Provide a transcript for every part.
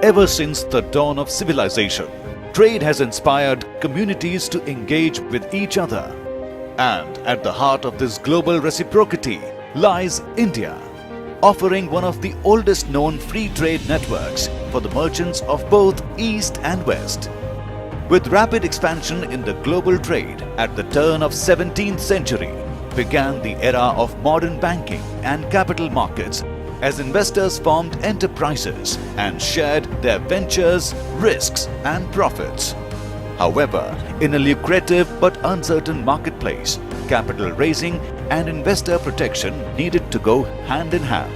Ever since the dawn of civilization, trade has inspired communities to engage with each other. And at the heart of this global reciprocity lies India, offering one of the oldest known free trade networks for the merchants of both East and West. With rapid expansion in the global trade at the turn of 17th century, began the era of modern banking and capital markets as investors formed enterprises and shared their ventures, risks and profits. However, in a lucrative but uncertain marketplace, capital raising and investor protection needed to go hand in hand.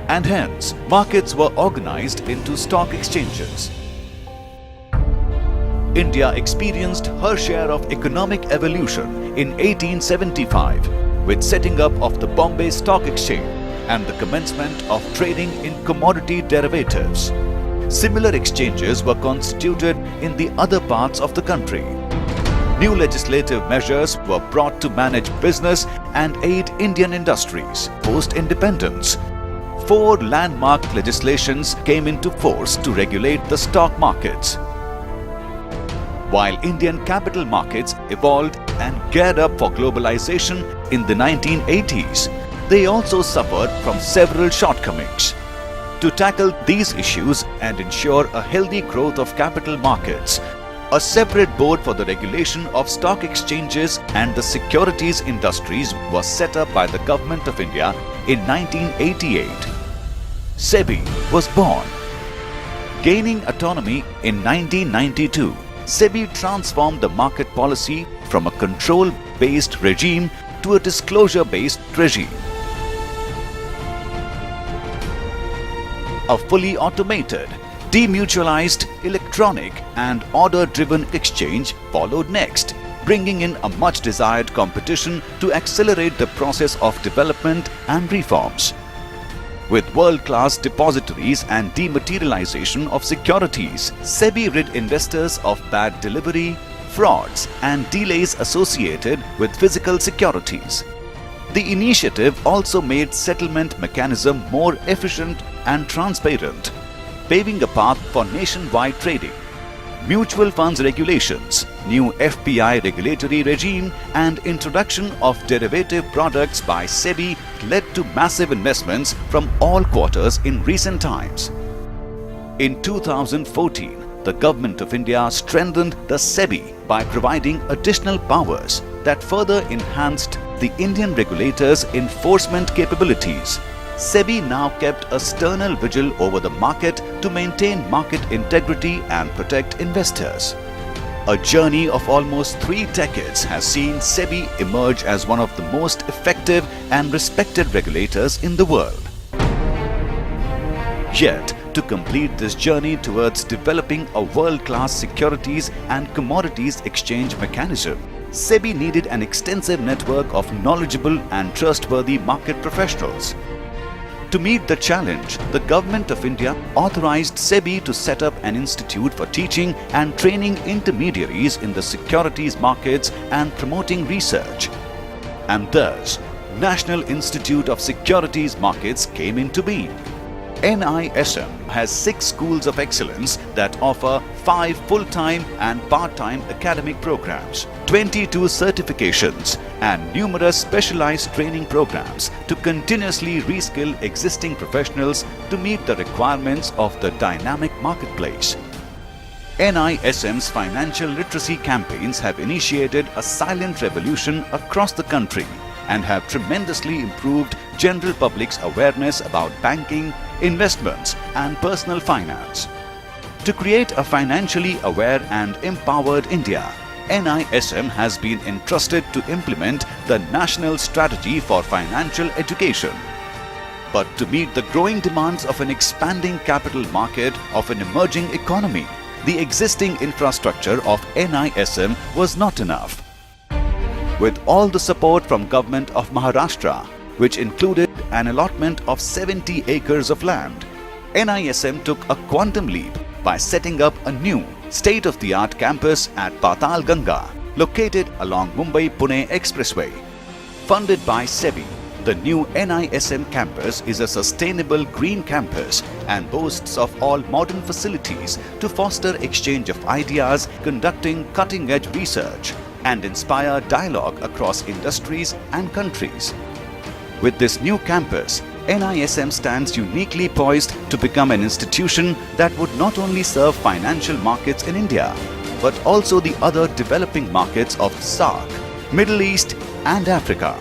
And hence, markets were organized into stock exchanges. India experienced her share of economic evolution in 1875 with setting up of the Bombay Stock Exchange and the commencement of trading in commodity derivatives. Similar exchanges were constituted in the other parts of the country. New legislative measures were brought to manage business and aid Indian industries post-independence. 4 landmark legislations came into force to regulate the stock markets. While Indian capital markets evolved and geared up for globalization in the 1980s, they also suffered from several shortcomings. To tackle these issues and ensure a healthy growth of capital markets, a separate board for the regulation of stock exchanges and the securities industries was set up by the Government of India in 1988. SEBI was born. Gaining autonomy in 1992, SEBI transformed the market policy from a control-based regime to a disclosure-based regime. A fully automated, demutualized, electronic and order-driven exchange followed next, bringing in a much-desired competition to accelerate the process of development and reforms. With world-class depositories and dematerialization of securities, SEBI rid investors of bad delivery, frauds and delays associated with physical securities. The initiative also made settlement mechanism more efficient and transparent, paving a path for nationwide trading. Mutual funds regulations, new FPI regulatory regime and introduction of derivative products by SEBI led to massive investments from all quarters in recent times. In 2014, the Government of India strengthened the SEBI by providing additional powers that further enhanced the Indian regulators' enforcement capabilities. SEBI now kept a sternal vigil over the market to maintain market integrity and protect investors. A journey of almost 3 decades has seen SEBI emerge as one of the most effective and respected regulators in the world. Yet, to complete this journey towards developing a world-class securities and commodities exchange mechanism, SEBI needed an extensive network of knowledgeable and trustworthy market professionals. To meet the challenge, the Government of India authorized SEBI to set up an institute for teaching and training intermediaries in the securities markets and promoting research. And thus, National Institute of Securities Markets came into being. NISM has 6 schools of excellence that offer 5 full-time and part-time academic programs, 22 certifications and numerous specialized training programs to continuously reskill existing professionals to meet the requirements of the dynamic marketplace. NISM's financial literacy campaigns have initiated a silent revolution across the country and have tremendously improved general public's awareness about banking, investments and personal finance. To create a financially aware and empowered India, NISM has been entrusted to implement the National Strategy for Financial Education. But to meet the growing demands of an expanding capital market of an emerging economy, the existing infrastructure of NISM was not enough. With all the support from Government of Maharashtra, which included an allotment of 70 acres of land, NISM took a quantum leap by setting up a new state-of-the-art campus at Patal Ganga, located along Mumbai-Pune Expressway. Funded by SEBI, The new NISM campus is a sustainable green campus and boasts of all modern facilities to foster exchange of ideas, conducting cutting-edge research, and inspire dialogue across industries and countries. With this new campus, NISM stands uniquely poised to become an institution that would not only serve financial markets in India, but also the other developing markets of SAARC, Middle East and Africa.